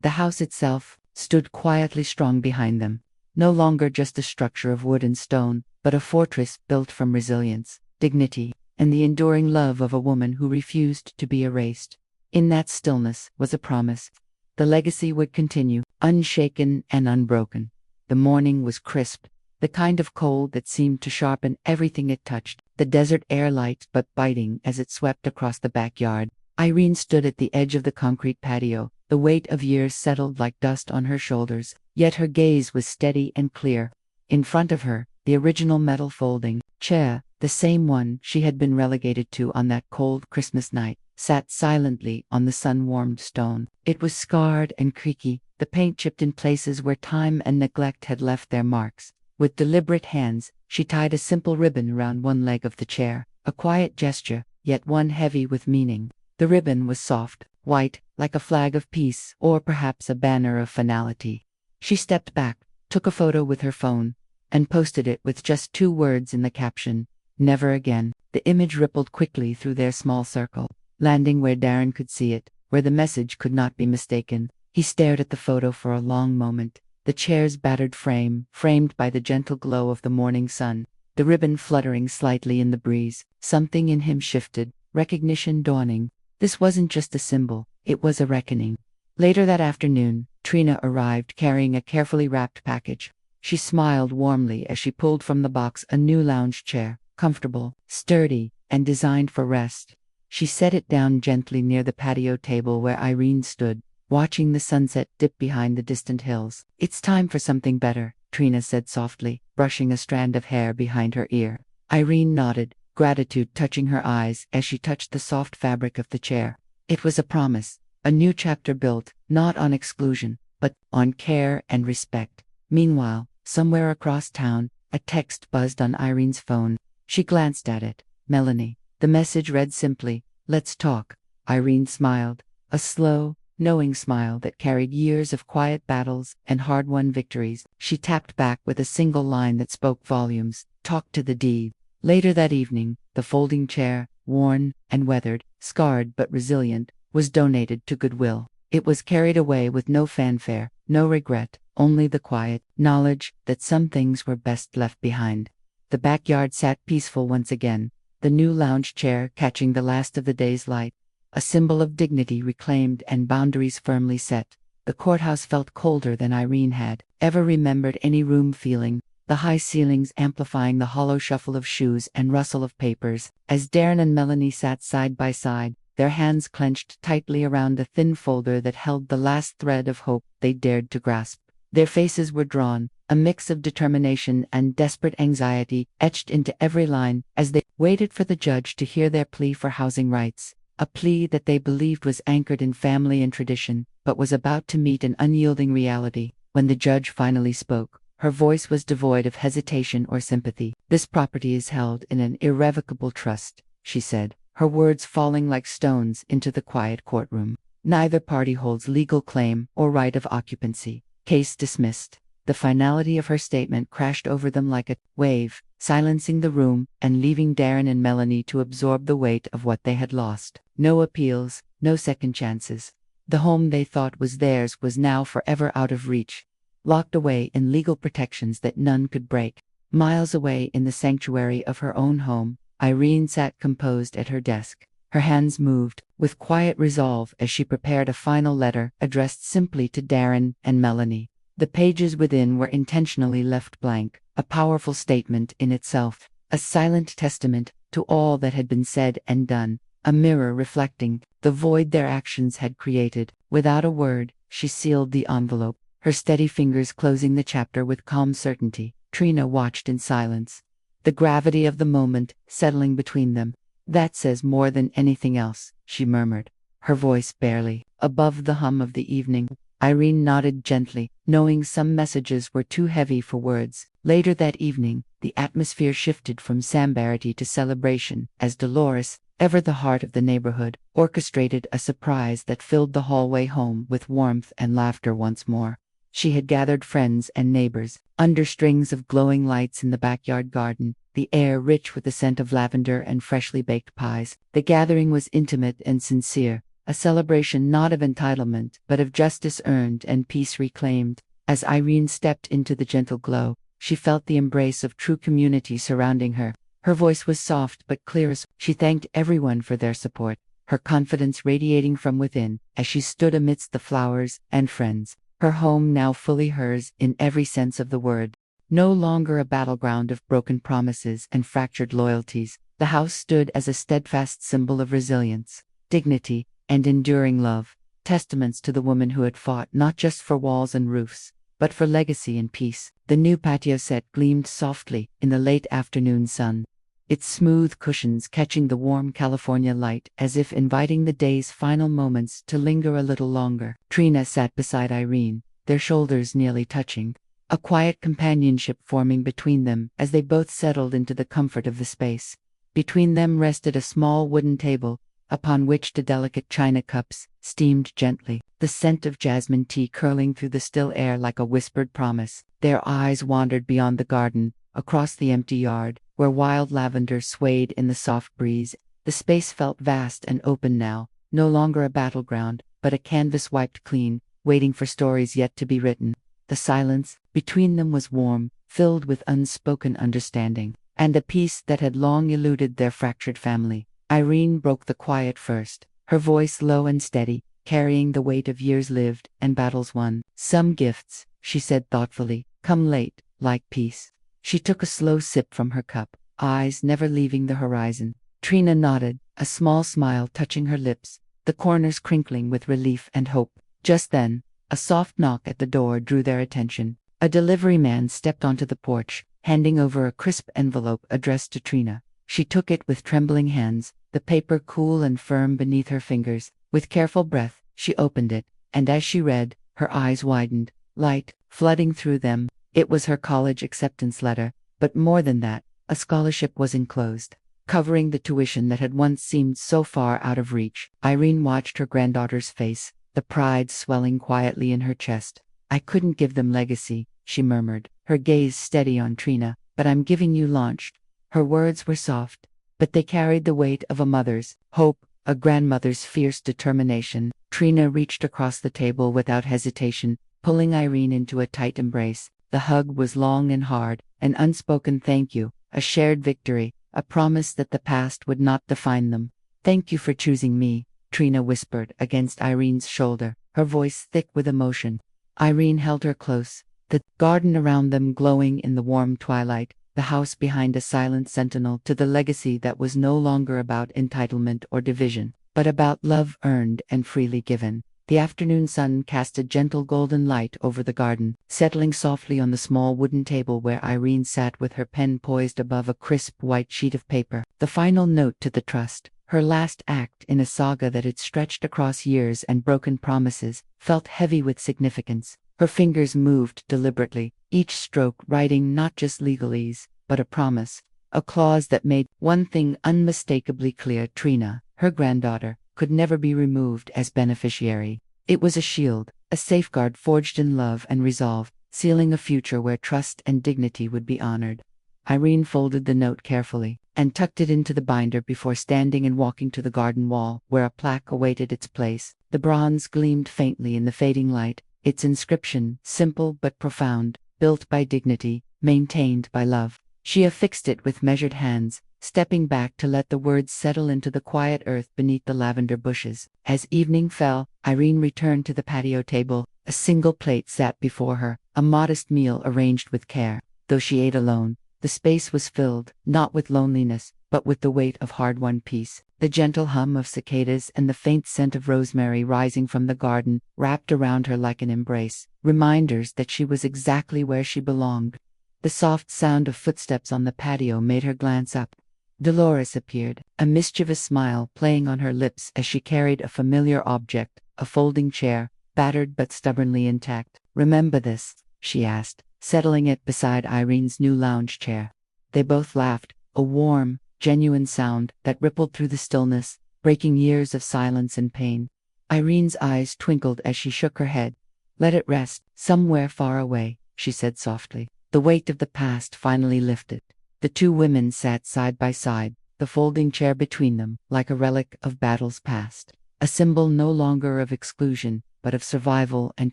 The house itself stood quietly strong behind them, no longer just a structure of wood and stone, but a fortress built from resilience, dignity, and the enduring love of a woman who refused to be erased. In that stillness was a promise. The legacy would continue, unshaken and unbroken. The morning was crisp, the kind of cold that seemed to sharpen everything it touched, the desert air light but biting as it swept across the backyard. Irene stood at the edge of the concrete patio, the weight of years settled like dust on her shoulders, yet her gaze was steady and clear. In front of her, the original metal folding chair, the same one she had been relegated to on that cold Christmas night, sat silently on the sun-warmed stone. It was scarred and creaky, the paint chipped in places where time and neglect had left their marks. With deliberate hands, she tied a simple ribbon around one leg of the chair, a quiet gesture, yet one heavy with meaning. The ribbon was soft, white, like a flag of peace, or perhaps a banner of finality. She stepped back, took a photo with her phone, and posted it with just 2 words in the caption, "Never again." The image rippled quickly through their small circle, landing where Darren could see it, where the message could not be mistaken. He stared at the photo for a long moment, the chair's battered frame, framed by the gentle glow of the morning sun, the ribbon fluttering slightly in the breeze. Something in him shifted, recognition dawning. This wasn't just a symbol, it was a reckoning. Later that afternoon, Trina arrived carrying a carefully wrapped package. She smiled warmly as she pulled from the box a new lounge chair, comfortable, sturdy, and designed for rest. She set it down gently near the patio table where Irene stood, watching the sunset dip behind the distant hills. "It's time for something better," Trina said softly, brushing a strand of hair behind her ear. Irene nodded, gratitude touching her eyes as she touched the soft fabric of the chair. It was a promise, a new chapter built, not on exclusion, but on care and respect. Meanwhile, somewhere across town, a text buzzed on Irene's phone. She glanced at it. "Melanie, The message read simply, "Let's talk." Irene smiled, a slow, knowing smile that carried years of quiet battles and hard-won victories. She tapped back with a single line that spoke volumes, "Talk to the deed." Later that evening, the folding chair, worn and weathered, scarred but resilient, was donated to Goodwill. It was carried away with no fanfare, no regret, only the quiet knowledge that some things were best left behind. The backyard sat peaceful once again, the new lounge chair catching the last of the day's light, a symbol of dignity reclaimed and boundaries firmly set. The courthouse felt colder than Irene had ever remembered any room feeling, the high ceilings amplifying the hollow shuffle of shoes and rustle of papers. As Darren and Melanie sat side by side, their hands clenched tightly around the thin folder that held the last thread of hope they dared to grasp. Their faces were drawn, a mix of determination and desperate anxiety etched into every line, as they waited for the judge to hear their plea for housing rights, a plea that they believed was anchored in family and tradition, but was about to meet an unyielding reality. When the judge finally spoke, her voice was devoid of hesitation or sympathy. "This property is held in an irrevocable trust," she said, her words falling like stones into the quiet courtroom. "Neither party holds legal claim or right of occupancy. Case dismissed." The finality of her statement crashed over them like a wave, silencing the room and leaving Darren and Melanie to absorb the weight of what they had lost. No appeals, no second chances. The home they thought was theirs was now forever out of reach, locked away in legal protections that none could break. Miles away in the sanctuary of her own home, Irene sat composed at her desk. Her hands moved, with quiet resolve as she prepared a final letter addressed simply to Darren and Melanie. The pages within were intentionally left blank, a powerful statement in itself, a silent testament to all that had been said and done, a mirror reflecting the void their actions had created. Without a word, she sealed the envelope, her steady fingers closing the chapter with calm certainty. Trina watched in silence, the gravity of the moment settling between them. "That says more than anything else," she murmured, her voice barely above the hum of the evening. Irene nodded gently, knowing some messages were too heavy for words. Later that evening, the atmosphere shifted from sambarity to celebration, as Dolores, ever the heart of the neighborhood, orchestrated a surprise that filled the hallway home with warmth and laughter once more. She had gathered friends and neighbors, under strings of glowing lights in the backyard garden, the air rich with the scent of lavender and freshly baked pies. The gathering was intimate and sincere, a celebration not of entitlement but of justice earned and peace reclaimed. As Irene stepped into the gentle glow, she felt the embrace of true community surrounding her. Her voice was soft but clear as she thanked everyone for their support, her confidence radiating from within as she stood amidst the flowers and friends, her home now fully hers in every sense of the word. No longer a battleground of broken promises and fractured loyalties, the house stood as a steadfast symbol of resilience, dignity, and enduring love, testaments to the woman who had fought not just for walls and roofs, but for legacy and peace. The new patio set gleamed softly in the late afternoon sun, its smooth cushions catching the warm California light as if inviting the day's final moments to linger a little longer. Trina sat beside Irene, their shoulders nearly touching, a quiet companionship forming between them as they both settled into the comfort of the space. Between them rested a small wooden table, upon which the delicate china cups steamed gently, the scent of jasmine tea curling through the still air like a whispered promise. Their eyes wandered beyond the garden, across the empty yard, where wild lavender swayed in the soft breeze. The space felt vast and open now, no longer a battleground, but a canvas wiped clean, waiting for stories yet to be written. The silence between them was warm, filled with unspoken understanding, and a peace that had long eluded their fractured family. Irene broke the quiet first, her voice low and steady, carrying the weight of years lived and battles won. "Some gifts," she said thoughtfully, "come late, like peace." She took a slow sip from her cup, eyes never leaving the horizon. Trina nodded, a small smile touching her lips, the corners crinkling with relief and hope. Just then, a soft knock at the door drew their attention. A delivery man stepped onto the porch, handing over a crisp envelope addressed to Trina. She took it with trembling hands, the paper cool and firm beneath her fingers. With careful breath, she opened it, and as she read, her eyes widened, light flooding through them. It was her college acceptance letter, but more than that, a scholarship was enclosed. covering the tuition that had once seemed so far out of reach. Irene watched her granddaughter's face, the pride swelling quietly in her chest. "I couldn't give them legacy," she murmured, her gaze steady on Trina, "but I'm giving you launched." Her words were soft, but they carried the weight of a mother's hope, a grandmother's fierce determination. Trina reached across the table without hesitation, pulling Irene into a tight embrace. The hug was long and hard, an unspoken thank you, a shared victory, a promise that the past would not define them. "Thank you for choosing me," Trina whispered against Irene's shoulder, her voice thick with emotion. Irene held her close, the garden around them glowing in the warm twilight, the house behind a silent sentinel to the legacy that was no longer about entitlement or division, but about love earned and freely given. The afternoon sun cast a gentle golden light over the garden, settling softly on the small wooden table where Irene sat with her pen poised above a crisp white sheet of paper. The final note to the trust, her last act in a saga that had stretched across years and broken promises, felt heavy with significance. Her fingers moved deliberately, each stroke writing not just legalese, but a promise, a clause that made one thing unmistakably clear: Trina, her granddaughter, could never be removed as beneficiary. It was a shield, a safeguard forged in love and resolve, sealing a future where trust and dignity would be honored. Irene folded the note carefully, and tucked it into the binder before standing and walking to the garden wall, where a plaque awaited its place. The bronze gleamed faintly in the fading light, its inscription, simple but profound, built by dignity, maintained by love. She affixed it with measured hands, stepping back to let the words settle into the quiet earth beneath the lavender bushes. As evening fell, Irene returned to the patio table. A single plate sat before her, a modest meal arranged with care. Though she ate alone, the space was filled, not with loneliness, but with the weight of hard-won peace. The gentle hum of cicadas and the faint scent of rosemary rising from the garden wrapped around her like an embrace, reminders that she was exactly where she belonged. The soft sound of footsteps on the patio made her glance up. Dolores appeared, a mischievous smile playing on her lips as she carried a familiar object, a folding chair, battered but stubbornly intact. "Remember this?" she asked, settling it beside Irene's new lounge chair. They both laughed, a warm, genuine sound that rippled through the stillness, breaking years of silence and pain. Irene's eyes twinkled as she shook her head. "Let it rest, somewhere far away," she said softly. The weight of the past finally lifted. The two women sat side by side, the folding chair between them, like a relic of battles past, a symbol no longer of exclusion, but of survival and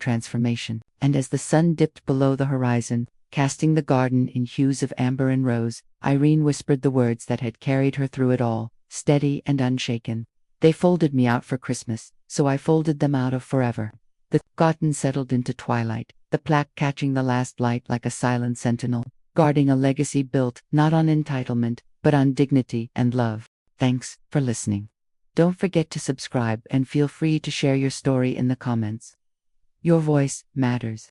transformation. And as the sun dipped below the horizon, casting the garden in hues of amber and rose, Irene whispered the words that had carried her through it all, steady and unshaken. "They folded me out for Christmas, so I folded them out of forever." The garden settled into twilight, the plaque catching the last light like a silent sentinel, guarding a legacy built not on entitlement, but on dignity and love. Thanks for listening. Don't forget to subscribe and feel free to share your story in the comments. Your voice matters.